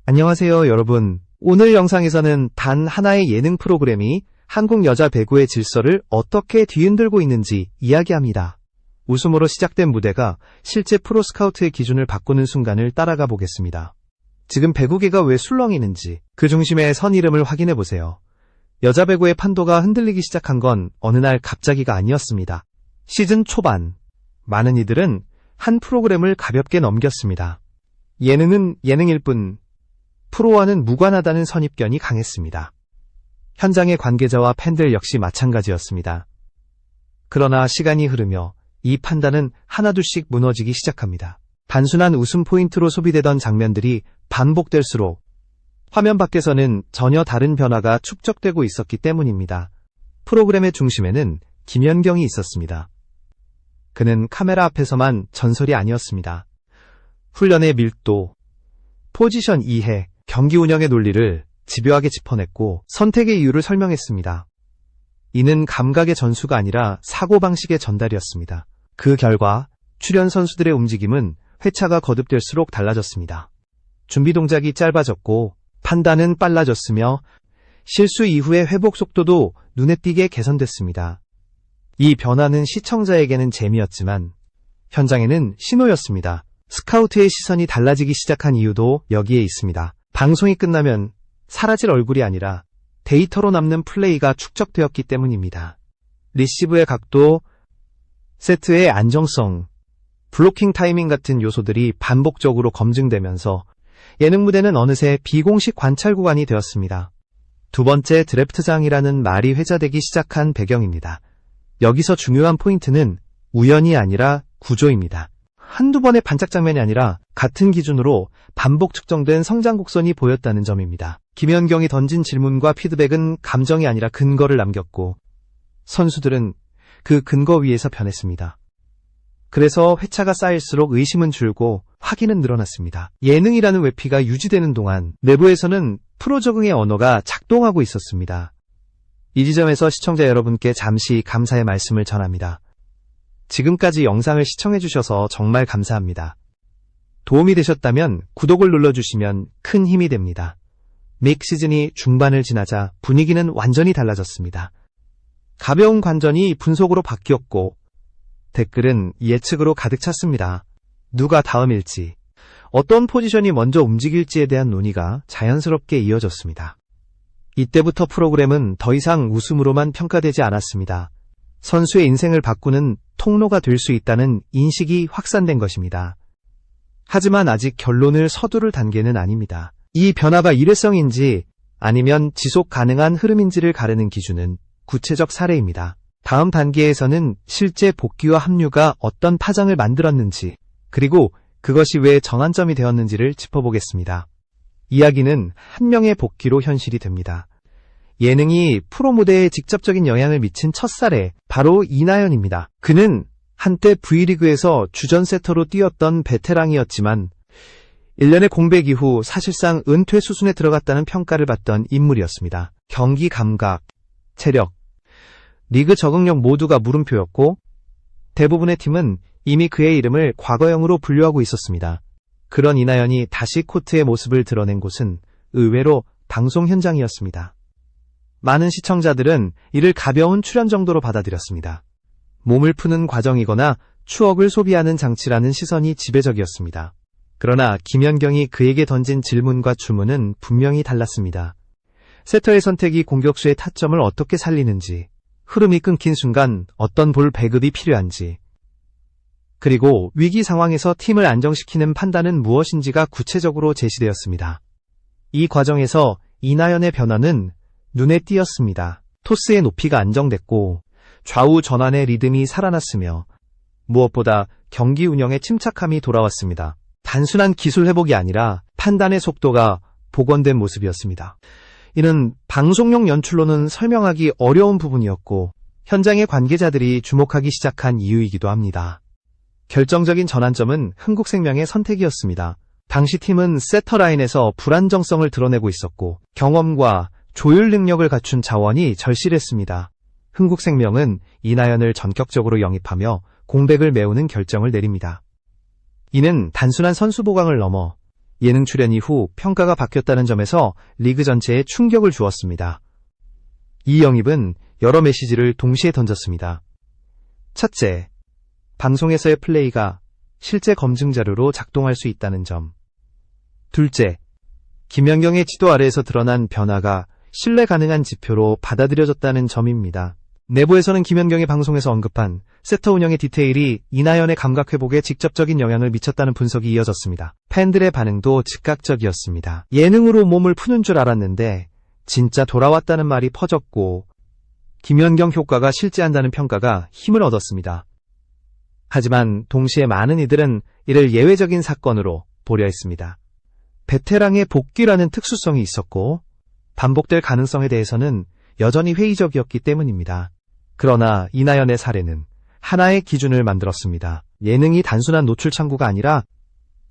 안녕하세요, 여러분. 오늘 영상에서는 단 하나의 예능 프로그램이 한국 여자 배구의 질서를 어떻게 뒤흔들고 있는지 이야기합니다. 웃음으로 시작된 무대가 실제 프로스카우트의 기준을 바꾸는 순간을 따라가 보겠습니다. 지금 배구계가 왜 술렁이는지 그 중심에 선 이름을 확인해 보세요. 여자 배구의 판도가 흔들리기 시작한 건 어느 날 갑자기가 아니었습니다. 시즌 초반, 많은 이들은 한 프로그램을 가볍게 넘겼습니다. 예능은 예능일 뿐 프로와는 무관하다는 선입견이 강했습니다. 현장의 관계자와 팬들 역시 마찬가지였습니다. 그러나 시간이 흐르며 이 판단은 하나둘씩 무너지기 시작합니다. 단순한 웃음 포인트로 소비되던 장면들이 반복될수록 화면 밖에서는 전혀 다른 변화가 축적되고 있었기 때문입니다. 프로그램의 중심에는 김연경이 있었습니다. 그는 카메라 앞에서만 전설이 아니었습니다. 훈련의 밀도, 포지션 이해, 경기 운영의 논리를 집요하게 짚어냈고 선택의 이유를 설명했습니다. 이는 감각의 전수가 아니라 사고방식의 전달이었습니다. 그 결과 출연 선수들의 움직임은 회차가 거듭될수록 달라졌습니다. 준비 동작이 짧아졌고 판단은 빨라졌으며 실수 이후의 회복 속도도 눈에 띄게 개선됐습니다. 이 변화는 시청자에게는 재미였지만 현장에는 신호였습니다. 스카우트의 시선이 달라지기 시작한 이유도 여기에 있습니다. 방송이 끝나면 사라질 얼굴이 아니라 데이터로 남는 플레이가 축적되었기 때문입니다. 리시브의 각도, 세트의 안정성, 블로킹 타이밍 같은 요소들이 반복적으로 검증되면서 예능 무대는 어느새 비공식 관찰 구간이 되었습니다. 두 번째 드래프트장이라는 말이 회자되기 시작한 배경입니다. 여기서 중요한 포인트는 우연이 아니라 구조입니다. 한두 번의 반짝 장면이 아니라 같은 기준으로 반복 측정된 성장 곡선이 보였다는 점입니다. 김연경이 던진 질문과 피드백은 감정이 아니라 근거를 남겼고 선수들은 그 근거 위에서 변했습니다. 그래서 회차가 쌓일수록 의심은 줄고 확인은 늘어났습니다. 예능이라는 외피가 유지되는 동안 내부에서는 프로 적응의 언어가 작동하고 있었습니다. 이 지점에서 시청자 여러분께 잠시 감사의 말씀을 전합니다. 지금까지 영상을 시청해주셔서 정말 감사합니다. 도움이 되셨다면 구독을 눌러주시면 큰 힘이 됩니다. 믹 시즌이 중반을 지나자 분위기는 완전히 달라졌습니다. 가벼운 관전이 분속으로 바뀌었고 댓글은 예측으로 가득 찼습니다. 누가 다음일지, 어떤 포지션이 먼저 움직일지에 대한 논의가 자연스럽게 이어졌습니다. 이때부터 프로그램은 더 이상 웃음으로만 평가되지 않았습니다. 선수의 인생을 바꾸는 통로가 될 수 있다는 인식이 확산된 것입니다. 하지만 아직 결론을 서두를 단계는 아닙니다. 이 변화가 일회성인지 아니면 지속 가능한 흐름인지를 가르는 기준은 구체적 사례입니다. 다음 단계에서는 실제 복귀와 합류가 어떤 파장을 만들었는지, 그리고 그것이 왜 전환점이 되었는지를 짚어보겠습니다. 이야기는 한 명의 복귀로 현실이 됩니다. 예능이 프로 무대에 직접적인 영향을 미친 첫 사례, 바로 이나연입니다. 그는 한때 V리그에서 주전 세터로 뛰었던 베테랑이었지만 1년의 공백 이후 사실상 은퇴 수순에 들어갔다는 평가를 받던 인물이었습니다. 경기 감각, 체력, 리그 적응력 모두가 물음표였고 대부분의 팀은 이미 그의 이름을 과거형으로 분류하고 있었습니다. 그런 이나연이 다시 코트의 모습을 드러낸 곳은 의외로 방송 현장이었습니다. 많은 시청자들은 이를 가벼운 출연 정도로 받아들였습니다. 몸을 푸는 과정이거나 추억을 소비하는 장치라는 시선이 지배적이었습니다. 그러나 김연경이 그에게 던진 질문과 주문은 분명히 달랐습니다. 세터의 선택이 공격수의 타점을 어떻게 살리는지, 흐름이 끊긴 순간 어떤 볼 배급이 필요한지, 그리고 위기 상황에서 팀을 안정시키는 판단은 무엇인지가 구체적으로 제시되었습니다. 이 과정에서 이나연의 변화는 눈에 띄었습니다. 토스의 높이가 안정됐고 좌우 전환의 리듬이 살아났으며 무엇보다 경기 운영의 침착함이 돌아왔습니다. 단순한 기술 회복이 아니라 판단의 속도가 복원된 모습이었습니다. 이는 방송용 연출로는 설명하기 어려운 부분이었고 현장의 관계자들이 주목하기 시작한 이유이기도 합니다. 결정적인 전환점은 흥국생명의 선택이었습니다. 당시 팀은 세터라인에서 불안정성을 드러내고 있었고 경험과 조율 능력을 갖춘 자원이 절실했습니다. 흥국생명은 이나연을 전격적으로 영입하며 공백을 메우는 결정을 내립니다. 이는 단순한 선수 보강을 넘어 예능 출연 이후 평가가 바뀌었다는 점에서 리그 전체에 충격을 주었습니다. 이 영입은 여러 메시지를 동시에 던졌습니다. 첫째, 방송에서의 플레이가 실제 검증 자료로 작동할 수 있다는 점. 둘째, 김연경의 지도 아래에서 드러난 변화가 신뢰 가능한 지표로 받아들여졌다는 점입니다. 내부에서는 김연경이 방송에서 언급한 세터 운영의 디테일이 이나연의 감각 회복에 직접적인 영향을 미쳤다는 분석이 이어졌습니다. 팬들의 반응도 즉각적이었습니다. 예능으로 몸을 푸는 줄 알았는데 진짜 돌아왔다는 말이 퍼졌고 김연경 효과가 실제한다는 평가가 힘을 얻었습니다. 하지만 동시에 많은 이들은 이를 예외적인 사건으로 보려 했습니다. 베테랑의 복귀라는 특수성이 있었고 반복될 가능성에 대해서는 여전히 회의적이었기 때문입니다. 그러나 이나연의 사례는 하나의 기준을 만들었습니다. 예능이 단순한 노출 창구가 아니라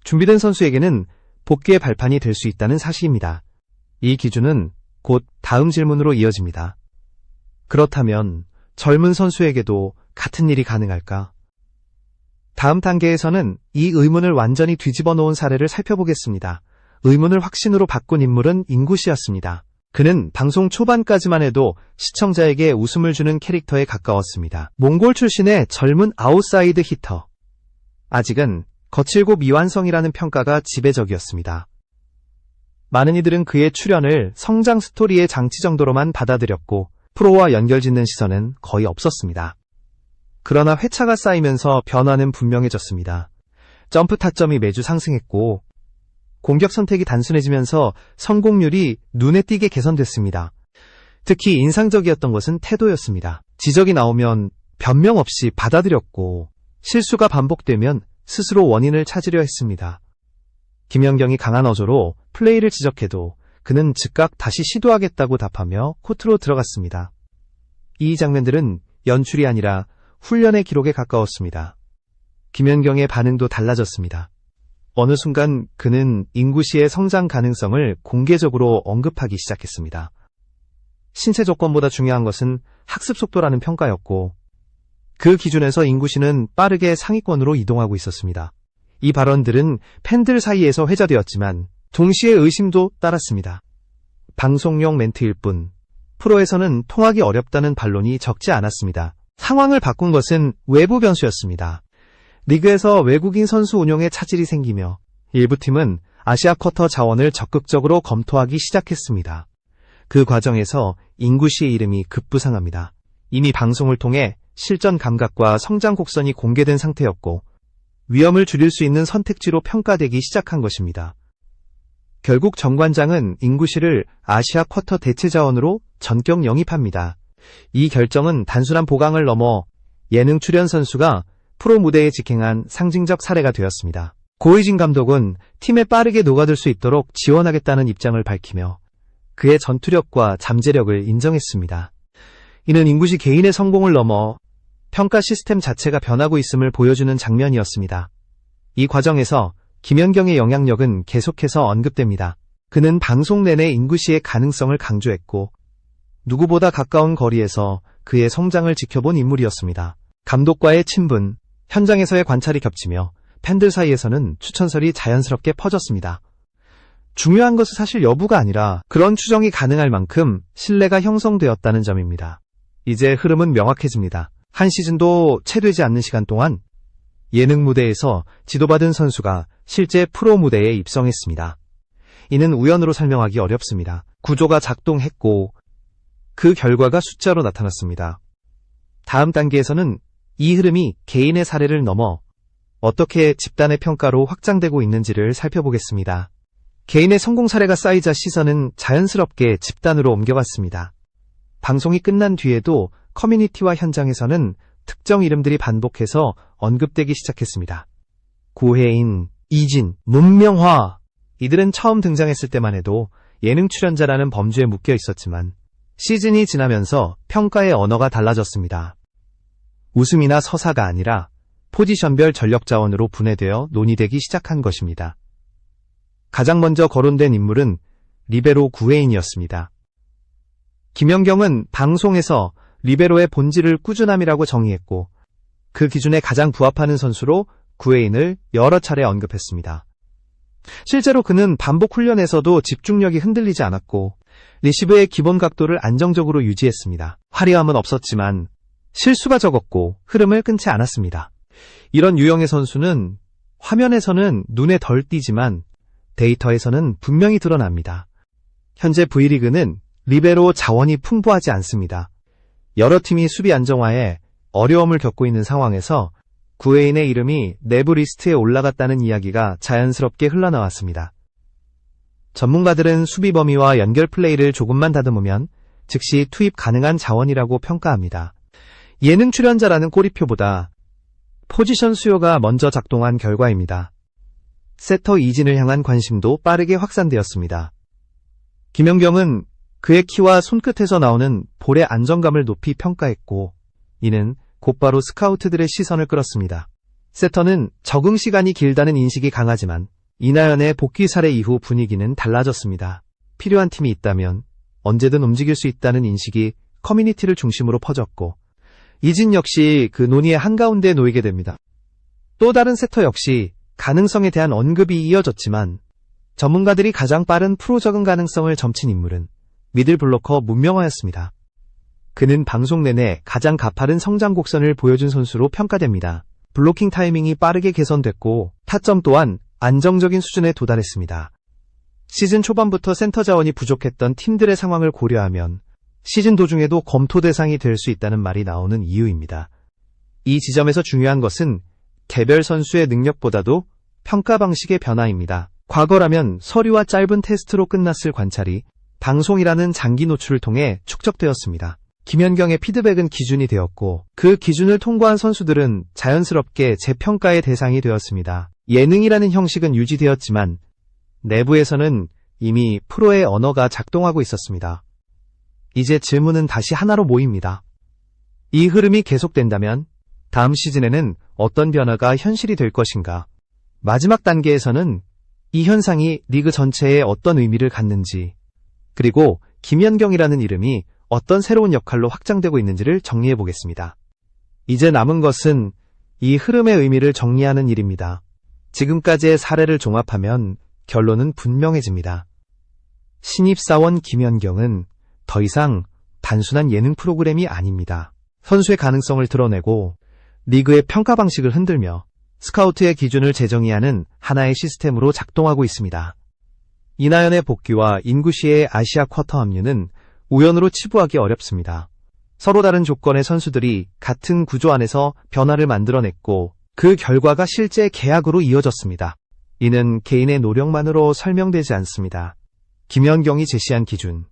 준비된 선수에게는 복귀의 발판이 될 수 있다는 사실입니다. 이 기준은 곧 다음 질문으로 이어집니다. 그렇다면 젊은 선수에게도 같은 일이 가능할까? 다음 단계에서는 이 의문을 완전히 뒤집어 놓은 사례를 살펴보겠습니다. 의문을 확신으로 바꾼 인물은 인구시였습니다. 그는 방송 초반까지만 해도 시청자에게 웃음을 주는 캐릭터에 가까웠습니다. 몽골 출신의 젊은 아웃사이드 히터. 아직은 거칠고 미완성이라는 평가가 지배적이었습니다. 많은 이들은 그의 출연을 성장 스토리의 장치 정도로만 받아들였고 프로와 연결짓는 시선은 거의 없었습니다. 그러나 회차가 쌓이면서 변화는 분명해졌습니다. 점프 타점이 매주 상승했고 공격 선택이 단순해지면서 성공률이 눈에 띄게 개선됐습니다. 특히 인상적이었던 것은 태도였습니다. 지적이 나오면 변명 없이 받아들였고 실수가 반복되면 스스로 원인을 찾으려 했습니다. 김연경이 강한 어조로 플레이를 지적해도 그는 즉각 다시 시도하겠다고 답하며 코트로 들어갔습니다. 이 장면들은 연출이 아니라 훈련의 기록에 가까웠습니다. 김연경의 반응도 달라졌습니다. 어느 순간 그는 인구시의 성장 가능성을 공개적으로 언급하기 시작했습니다. 신체 조건보다 중요한 것은 학습 속도라는 평가였고 그 기준에서 인구시는 빠르게 상위권으로 이동하고 있었습니다. 이 발언들은 팬들 사이에서 회자되었지만 동시에 의심도 따랐습니다. 방송용 멘트일 뿐 프로에서는 통하기 어렵다는 반론이 적지 않았습니다. 상황을 바꾼 것은 외부 변수였습니다. 리그에서 외국인 선수 운용에 차질이 생기며 일부 팀은 아시아 쿼터 자원을 적극적으로 검토하기 시작했습니다. 그 과정에서 인구시의 이름이 급부상합니다. 이미 방송을 통해 실전 감각과 성장 곡선이 공개된 상태였고 위험을 줄일 수 있는 선택지로 평가되기 시작한 것입니다. 결국 정관장은 인구시를 아시아 쿼터 대체 자원으로 전격 영입합니다. 이 결정은 단순한 보강을 넘어 예능 출연 선수가 프로 무대에 직행한 상징적 사례가 되었습니다. 고의진 감독은 팀에 빠르게 녹아들 수 있도록 지원하겠다는 입장을 밝히며 그의 전투력과 잠재력을 인정했습니다. 이는 인구시 개인의 성공을 넘어 평가 시스템 자체가 변하고 있음을 보여주는 장면이었습니다. 이 과정에서 김연경의 영향력은 계속해서 언급됩니다. 그는 방송 내내 인구시의 가능성을 강조했고 누구보다 가까운 거리에서 그의 성장을 지켜본 인물이었습니다. 감독과의 친분, 현장에서의 관찰이 겹치며 팬들 사이에서는 추천설이 자연스럽게 퍼졌습니다. 중요한 것은 사실 여부가 아니라 그런 추정이 가능할 만큼 신뢰가 형성되었다는 점입니다. 이제 흐름은 명확해집니다. 한 시즌도 채 되지 않는 시간 동안 예능 무대에서 지도받은 선수가 실제 프로 무대에 입성했습니다. 이는 우연으로 설명하기 어렵습니다. 구조가 작동했고 그 결과가 숫자로 나타났습니다. 다음 단계에서는 이 흐름이 개인의 사례를 넘어 어떻게 집단의 평가로 확장되고 있는지를 살펴보겠습니다. 개인의 성공 사례가 쌓이자 시선은 자연스럽게 집단으로 옮겨갔습니다. 방송이 끝난 뒤에도 커뮤니티와 현장에서는 특정 이름들이 반복해서 언급되기 시작했습니다. 고혜인, 이진, 문명화. 이들은 처음 등장했을 때만 해도 예능 출연자라는 범주에 묶여 있었지만 시즌이 지나면서 평가의 언어가 달라졌습니다. 웃음이나 서사가 아니라 포지션별 전력 자원으로 분해되어 논의되기 시작한 것입니다. 가장 먼저 거론된 인물은 리베로 구혜인이었습니다. 김연경은 방송에서 리베로의 본질을 꾸준함이라고 정의했고 그 기준에 가장 부합하는 선수로 구혜인을 여러 차례 언급했습니다. 실제로 그는 반복 훈련에서도 집중력이 흔들리지 않았고 리시브의 기본 각도를 안정적으로 유지했습니다. 화려함은 없었지만 실수가 적었고 흐름을 끊지 않았습니다. 이런 유형의 선수는 화면에서는 눈에 덜 띄지만 데이터에서는 분명히 드러납니다. 현재 V리그는 리베로 자원이 풍부하지 않습니다. 여러 팀이 수비 안정화에 어려움을 겪고 있는 상황에서 구혜인의 이름이 내부 리스트에 올라갔다는 이야기가 자연스럽게 흘러나왔습니다. 전문가들은 수비 범위와 연결 플레이를 조금만 다듬으면 즉시 투입 가능한 자원이라고 평가합니다. 예능 출연자라는 꼬리표보다 포지션 수요가 먼저 작동한 결과입니다. 세터 이진을 향한 관심도 빠르게 확산되었습니다. 김연경은 그의 키와 손끝에서 나오는 볼의 안정감을 높이 평가했고 이는 곧바로 스카우트들의 시선을 끌었습니다. 세터는 적응 시간이 길다는 인식이 강하지만 이나연의 복귀 사례 이후 분위기는 달라졌습니다. 필요한 팀이 있다면 언제든 움직일 수 있다는 인식이 커뮤니티를 중심으로 퍼졌고 이진 역시 그 논의의 한가운데에 놓이게 됩니다. 또 다른 세터 역시 가능성에 대한 언급이 이어졌지만 전문가들이 가장 빠른 프로 적응 가능성을 점친 인물은 미들 블로커 문명화였습니다. 그는 방송 내내 가장 가파른 성장 곡선을 보여준 선수로 평가됩니다. 블로킹 타이밍이 빠르게 개선됐고 타점 또한 안정적인 수준에 도달했습니다. 시즌 초반부터 센터 자원이 부족했던 팀들의 상황을 고려하면 시즌 도중에도 검토 대상이 될 수 있다는 말이 나오는 이유입니다. 이 지점에서 중요한 것은 개별 선수의 능력보다도 평가 방식의 변화입니다. 과거라면 서류와 짧은 테스트로 끝났을 관찰이 방송이라는 장기 노출을 통해 축적되었습니다. 김연경의 피드백은 기준이 되었고 그 기준을 통과한 선수들은 자연스럽게 재평가의 대상이 되었습니다. 예능이라는 형식은 유지되었지만 내부에서는 이미 프로의 언어가 작동하고 있었습니다. 이제 질문은 다시 하나로 모입니다. 이 흐름이 계속된다면 다음 시즌에는 어떤 변화가 현실이 될 것인가? 마지막 단계에서는 이 현상이 리그 전체에 어떤 의미를 갖는지 그리고 김연경이라는 이름이 어떤 새로운 역할로 확장되고 있는지를 정리해 보겠습니다. 이제 남은 것은 이 흐름의 의미를 정리하는 일입니다. 지금까지의 사례를 종합하면 결론은 분명해집니다. 신입사원 김연경은 더 이상 단순한 예능 프로그램이 아닙니다. 선수의 가능성을 드러내고 리그의 평가 방식을 흔들며 스카우트의 기준을 재정의하는 하나의 시스템으로 작동하고 있습니다. 이나연의 복귀와 인구시의 아시아 쿼터 합류는 우연으로 치부하기 어렵습니다. 서로 다른 조건의 선수들이 같은 구조 안에서 변화를 만들어냈고 그 결과가 실제 계약으로 이어졌습니다. 이는 개인의 노력만으로 설명되지 않습니다. 김연경이 제시한 기준,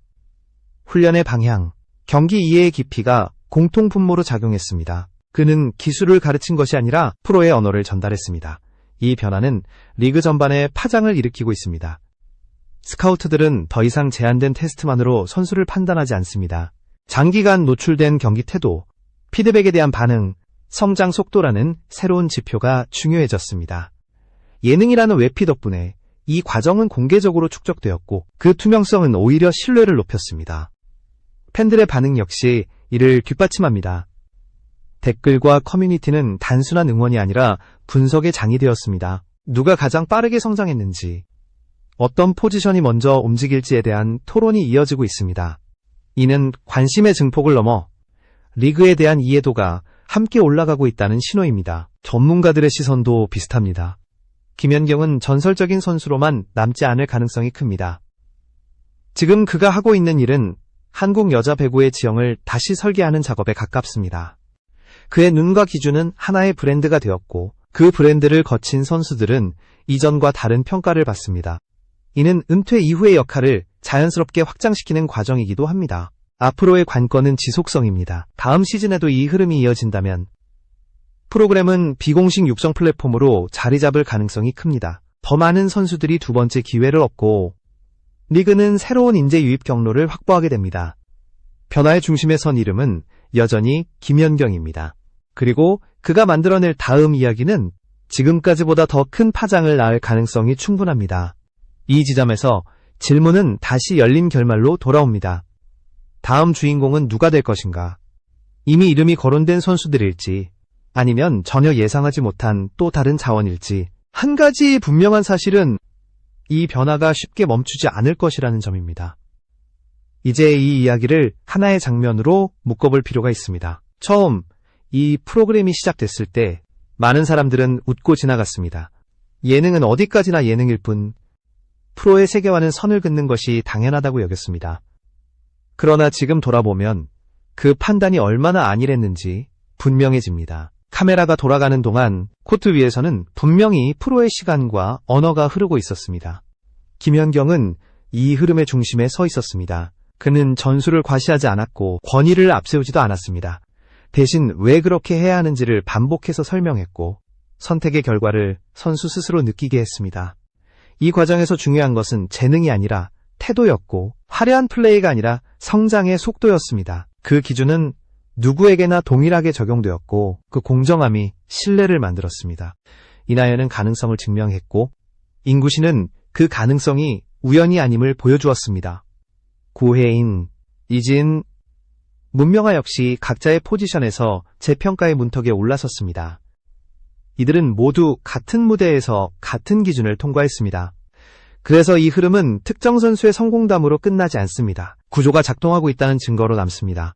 훈련의 방향, 경기 이해의 깊이가 공통분모로 작용했습니다. 그는 기술을 가르친 것이 아니라 프로의 언어를 전달했습니다. 이 변화는 리그 전반에 파장을 일으키고 있습니다. 스카우트들은 더 이상 제한된 테스트만으로 선수를 판단하지 않습니다. 장기간 노출된 경기 태도, 피드백에 대한 반응, 성장 속도라는 새로운 지표가 중요해졌습니다. 예능이라는 외피 덕분에 이 과정은 공개적으로 축적되었고 그 투명성은 오히려 신뢰를 높였습니다. 팬들의 반응 역시 이를 뒷받침합니다. 댓글과 커뮤니티는 단순한 응원이 아니라 분석의 장이 되었습니다. 누가 가장 빠르게 성장했는지, 어떤 포지션이 먼저 움직일지에 대한 토론이 이어지고 있습니다. 이는 관심의 증폭을 넘어 리그에 대한 이해도가 함께 올라가고 있다는 신호입니다. 전문가들의 시선도 비슷합니다. 김연경은 전설적인 선수로만 남지 않을 가능성이 큽니다. 지금 그가 하고 있는 일은 한국 여자 배구의 지형을 다시 설계하는 작업에 가깝습니다. 그의 눈과 기준은 하나의 브랜드가 되었고 그 브랜드를 거친 선수들은 이전과 다른 평가를 받습니다. 이는 은퇴 이후의 역할을 자연스럽게 확장시키는 과정이기도 합니다. 앞으로의 관건은 지속성입니다. 다음 시즌에도 이 흐름이 이어진다면 프로그램은 비공식 육성 플랫폼으로 자리 잡을 가능성이 큽니다. 더 많은 선수들이 두 번째 기회를 얻고 리그는 새로운 인재 유입 경로를 확보하게 됩니다. 변화의 중심에 선 이름은 여전히 김연경입니다. 그리고 그가 만들어낼 다음 이야기는 지금까지보다 더 큰 파장을 낳을 가능성이 충분합니다. 이 지점에서 질문은 다시 열린 결말로 돌아옵니다. 다음 주인공은 누가 될 것인가? 이미 이름이 거론된 선수들일지 아니면 전혀 예상하지 못한 또 다른 자원일지. 한 가지 분명한 사실은 이 변화가 쉽게 멈추지 않을 것이라는 점입니다. 이제 이 이야기를 하나의 장면으로 묶어볼 필요가 있습니다. 처음 이 프로그램이 시작됐을 때 많은 사람들은 웃고 지나갔습니다. 예능은 어디까지나 예능일 뿐 프로의 세계와는 선을 긋는 것이 당연하다고 여겼습니다. 그러나 지금 돌아보면 그 판단이 얼마나 안일했는지 분명해집니다. 카메라가 돌아가는 동안 코트 위에서는 분명히 프로의 시간과 언어가 흐르고 있었습니다. 김연경은 이 흐름의 중심에 서 있었습니다. 그는 전술을 과시하지 않았고 권위를 앞세우지도 않았습니다. 대신 왜 그렇게 해야 하는지를 반복해서 설명했고 선택의 결과를 선수 스스로 느끼게 했습니다. 이 과정에서 중요한 것은 재능이 아니라 태도였고 화려한 플레이가 아니라 성장의 속도였습니다. 그 기준은 누구에게나 동일하게 적용되었고 그 공정함이 신뢰를 만들었습니다. 이나연은 가능성을 증명했고 인구신은 그 가능성이 우연이 아님을 보여주었습니다. 고혜인, 이진, 문명아 역시 각자의 포지션에서 재평가의 문턱에 올라섰습니다. 이들은 모두 같은 무대에서 같은 기준을 통과했습니다. 그래서 이 흐름은 특정 선수의 성공담으로 끝나지 않습니다. 구조가 작동하고 있다는 증거로 남습니다.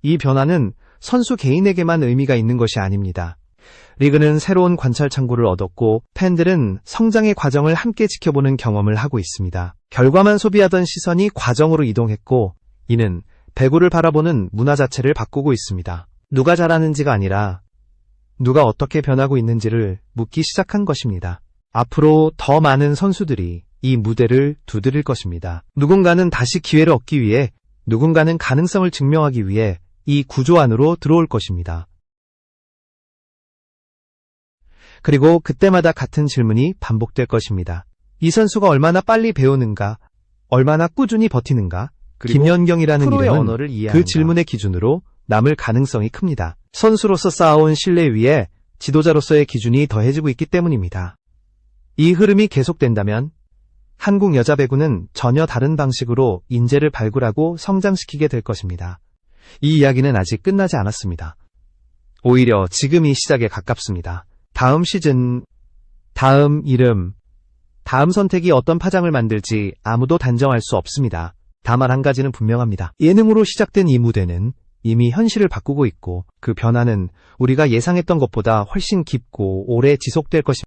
이 변화는 선수 개인에게만 의미가 있는 것이 아닙니다. 리그는 새로운 관찰 창구를 얻었고 팬들은 성장의 과정을 함께 지켜보는 경험을 하고 있습니다. 결과만 소비하던 시선이 과정으로 이동했고 이는 배구를 바라보는 문화 자체를 바꾸고 있습니다. 누가 잘하는지가 아니라 누가 어떻게 변하고 있는지를 묻기 시작한 것입니다. 앞으로 더 많은 선수들이 이 무대를 두드릴 것입니다. 누군가는 다시 기회를 얻기 위해, 누군가는 가능성을 증명하기 위해 이 구조 안으로 들어올 것입니다. 그리고 그때마다 같은 질문이 반복될 것입니다. 이 선수가 얼마나 빨리 배우는가, 얼마나 꾸준히 버티는가, 김연경이라는 이름은 그 질문의 기준으로 남을 가능성이 큽니다. 선수로서 쌓아온 신뢰 위에 지도자로서의 기준이 더해지고 있기 때문입니다. 이 흐름이 계속된다면 한국 여자 배구는 전혀 다른 방식으로 인재를 발굴하고 성장시키게 될 것입니다. 이 이야기는 아직 끝나지 않았습니다. 오히려 지금이 시작에 가깝습니다. 다음 시즌, 다음 이름, 다음 선택이 어떤 파장을 만들지 아무도 단정할 수 없습니다. 다만 한 가지는 분명합니다. 예능으로 시작된 이 무대는 이미 현실을 바꾸고 있고 그 변화는 우리가 예상했던 것보다 훨씬 깊고 오래 지속될 것입니다.